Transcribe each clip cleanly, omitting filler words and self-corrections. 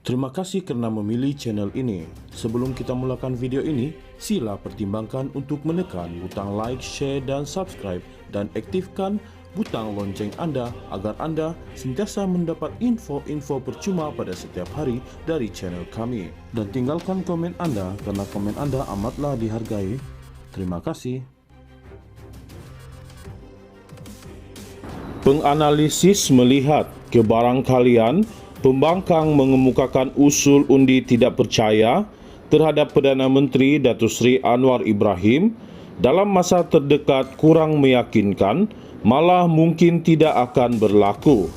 Terima kasih kerana memilih channel ini. Sebelum kita mulakan video ini, sila pertimbangkan untuk menekan butang like, share dan subscribe dan aktifkan butang lonceng anda agar anda sentiasa mendapat info-info percuma pada setiap hari dari channel kami. Dan tinggalkan komen anda kerana komen anda amatlah dihargai. Terima kasih. Penganalisis melihat kebarangkalian pembangkang mengemukakan usul undi tidak percaya terhadap Perdana Menteri Datuk Seri Anwar Ibrahim dalam masa terdekat kurang meyakinkan, malah mungkin tidak akan berlaku.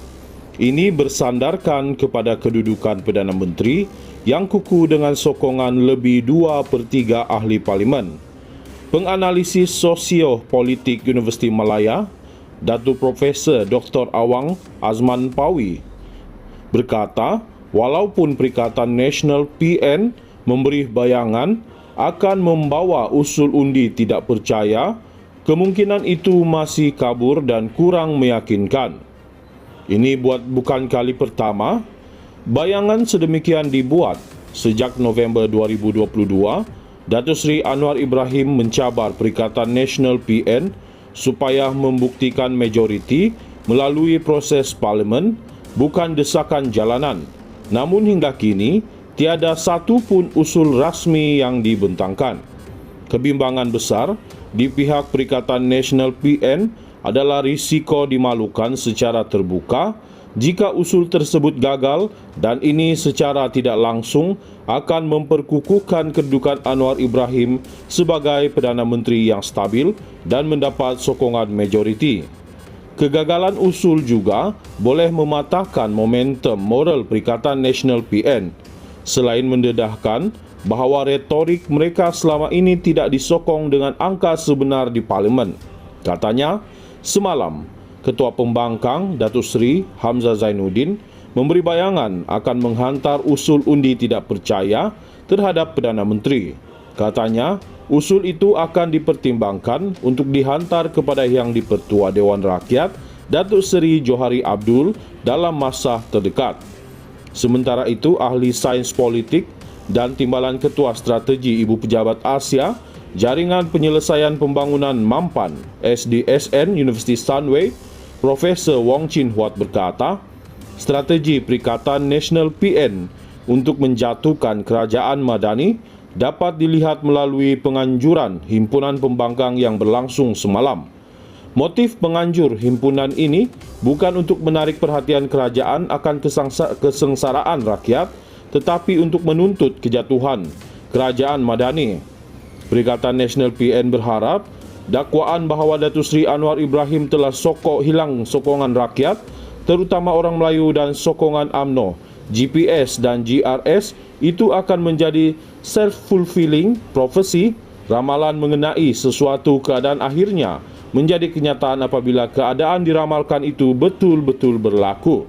Ini bersandarkan kepada kedudukan Perdana Menteri yang kukuh dengan sokongan lebih 2/3 ahli parlimen. Penganalisis sosio-politik Universiti Malaya, Datuk Profesor Dr. Awang Azman Pawi berkata, walaupun Perikatan Nasional PN memberi bayangan akan membawa usul undi tidak percaya, kemungkinan itu masih kabur dan kurang meyakinkan. Ini bukan kali pertama. Bayangan sedemikian dibuat sejak November 2022. Datuk Seri Anwar Ibrahim mencabar Perikatan Nasional PN supaya membuktikan majoriti melalui proses parlimen, bukan desakan jalanan. Namun hingga kini, tiada satu pun usul rasmi yang dibentangkan. Kebimbangan besar di pihak Perikatan Nasional PN adalah risiko dimalukan secara terbuka jika usul tersebut gagal, dan ini secara tidak langsung akan memperkukuhkan kedudukan Anwar Ibrahim sebagai Perdana Menteri yang stabil dan mendapat sokongan majoriti. Kegagalan usul juga boleh mematahkan momentum moral Perikatan Nasional PN, selain mendedahkan bahawa retorik mereka selama ini tidak disokong dengan angka sebenar di parlimen. Katanya, semalam Ketua Pembangkang Datuk Seri Hamzah Zainuddin memberi bayangan akan menghantar usul undi tidak percaya terhadap Perdana Menteri. Katanya, usul itu akan dipertimbangkan untuk dihantar kepada Yang di-Pertua Dewan Rakyat Datuk Seri Johari Abdul dalam masa terdekat. Sementara itu, ahli sains politik dan Timbalan Ketua Strategi Ibu Pejabat Asia Jaringan Penyelesaian Pembangunan Mampan SDSN Universiti Sunway, Profesor Wong Chin Huat berkata, strategi Perikatan Nasional PN untuk menjatuhkan kerajaan madani dapat dilihat melalui penganjuran himpunan pembangkang yang berlangsung semalam. Motif penganjur himpunan ini bukan untuk menarik perhatian kerajaan akan kesengsaraan rakyat, tetapi untuk menuntut kejatuhan kerajaan madani. Perikatan Nasional PN berharap dakwaan bahawa Datuk Seri Anwar Ibrahim telah hilang sokongan rakyat, terutama orang Melayu dan sokongan UMNO, GPS dan GRS, itu akan menjadi self-fulfilling prophecy, ramalan mengenai sesuatu keadaan akhirnya menjadi kenyataan apabila keadaan diramalkan itu betul-betul berlaku.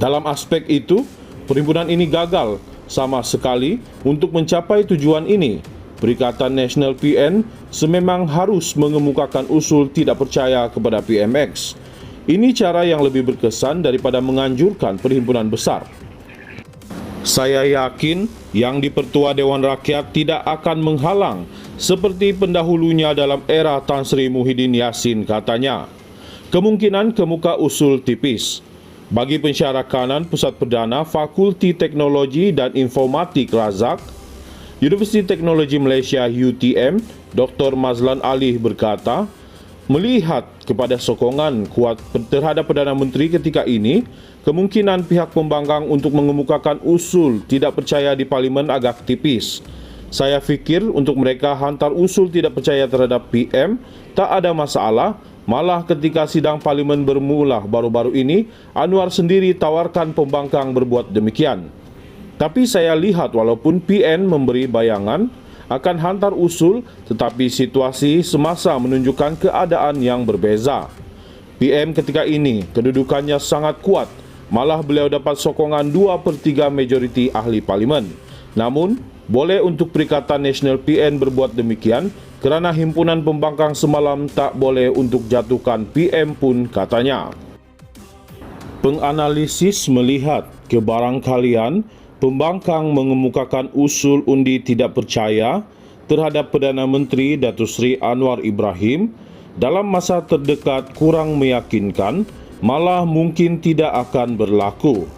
Dalam aspek itu, perhimpunan ini gagal sama sekali untuk mencapai tujuan ini. Perikatan Nasional PN sememang harus mengemukakan usul tidak percaya kepada PMX. Ini cara yang lebih berkesan daripada menganjurkan perhimpunan besar. Saya yakin Yang di-Pertua Dewan Rakyat tidak akan menghalang seperti pendahulunya dalam era Tan Sri Muhyiddin Yassin, katanya. Kemungkinan kemuka usul tipis. Bagi pensyarakanan Pusat Perdana Fakulti Teknologi dan Informatik Razak, Universiti Teknologi Malaysia UTM, Dr. Mazlan Ali berkata, melihat kepada sokongan kuat terhadap Perdana Menteri ketika ini, kemungkinan pihak pembangkang untuk mengemukakan usul tidak percaya di parlimen agak tipis. Saya fikir untuk mereka hantar usul tidak percaya terhadap PM tak ada masalah. Malah ketika sidang parlimen bermula baru-baru ini, Anwar sendiri tawarkan pembangkang berbuat demikian. Tapi saya lihat walaupun PN memberi bayangan akan hantar usul, tetapi situasi semasa menunjukkan keadaan yang berbeza. PM ketika ini kedudukannya sangat kuat, malah beliau dapat sokongan 2/3 majoriti ahli parlimen. Namun, boleh untuk Perikatan Nasional PN berbuat demikian kerana himpunan pembangkang semalam tak boleh untuk jatuhkan PM pun, katanya. Penganalisis melihat kebarangkalian pembangkang mengemukakan usul undi tidak percaya terhadap Perdana Menteri Datuk Seri Anwar Ibrahim dalam masa terdekat kurang meyakinkan, malah mungkin tidak akan berlaku.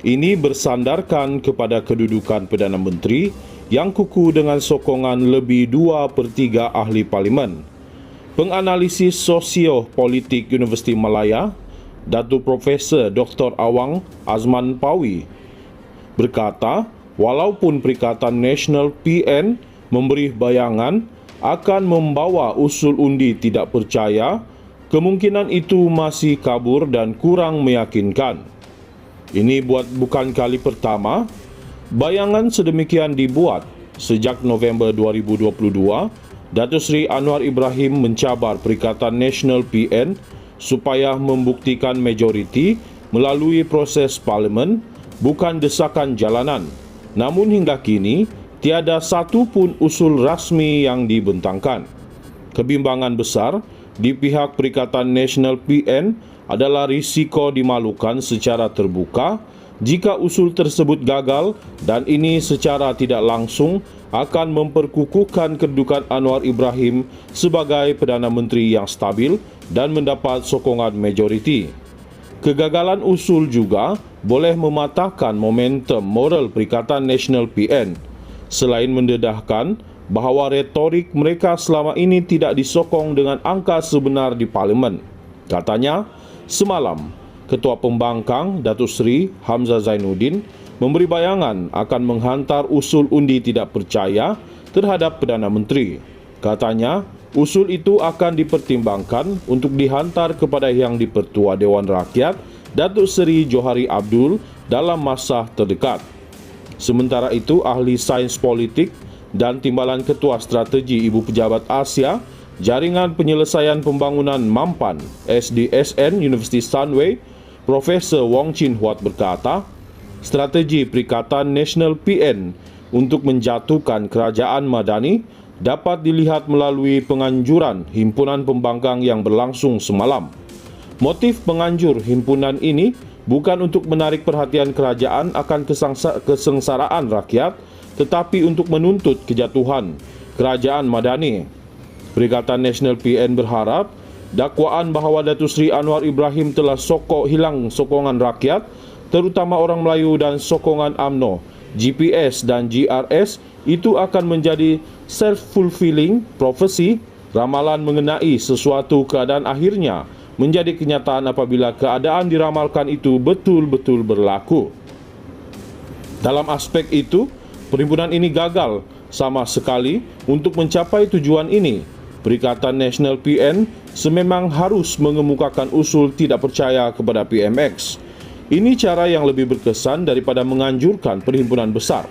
Ini bersandarkan kepada kedudukan Perdana Menteri yang kukuh dengan sokongan lebih 2/3 ahli parlimen. Penganalisis sosio-politik Universiti Malaya, Datuk Profesor Dr. Awang Azman Pawi berkata, walaupun Perikatan Nasional PN memberi bayangan akan membawa usul undi tidak percaya, kemungkinan itu masih kabur dan kurang meyakinkan. Ini bukan kali pertama bayangan sedemikian dibuat. Sejak November 2022, Datuk Seri Anwar Ibrahim mencabar Perikatan Nasional PN supaya membuktikan majoriti melalui proses parlimen, bukan desakan jalanan. Namun hingga kini, tiada satu pun usul rasmi yang dibentangkan. Kebimbangan besar di pihak Perikatan Nasional PN adalah risiko dimalukan secara terbuka jika usul tersebut gagal, dan ini secara tidak langsung akan memperkukuhkan kedudukan Anwar Ibrahim sebagai Perdana Menteri yang stabil dan mendapat sokongan majoriti. Kegagalan usul juga boleh mematahkan momentum moral Perikatan Nasional PN, selain mendedahkan bahawa retorik mereka selama ini tidak disokong dengan angka sebenar di parlimen. Katanya, semalam Ketua Pembangkang Datuk Seri Hamzah Zainuddin memberi bayangan akan menghantar usul undi tidak percaya terhadap Perdana Menteri. Katanya, usul itu akan dipertimbangkan untuk dihantar kepada Yang di-Pertua Dewan Rakyat Datuk Seri Johari Abdul dalam masa terdekat. Sementara itu, ahli sains politik dan Timbalan Ketua Strategi Ibu Pejabat Asia Jaringan Penyelesaian Pembangunan Mampan SDSN Universiti Sunway, Profesor Wong Chin Huat berkata, strategi Perikatan Nasional PN untuk menjatuhkan kerajaan Madani dapat dilihat melalui penganjuran Himpunan Pembangkang yang berlangsung semalam. Motif penganjur himpunan ini bukan untuk menarik perhatian kerajaan akan kesengsaraan rakyat, tetapi untuk menuntut kejatuhan kerajaan Madani. Perikatan Nasional PN berharap dakwaan bahawa Datuk Seri Anwar Ibrahim telah hilang sokongan rakyat, terutama orang Melayu dan sokongan UMNO, GPS dan GRS, itu akan menjadi self-fulfilling prophecy, ramalan mengenai sesuatu keadaan akhirnya menjadi kenyataan apabila keadaan diramalkan itu betul-betul berlaku. Dalam aspek itu, perhimpunan ini gagal sama sekali untuk mencapai tujuan ini. Perikatan Nasional PN sememang harus mengemukakan usul tidak percaya kepada PMX. Ini cara yang lebih berkesan daripada menganjurkan perhimpunan besar.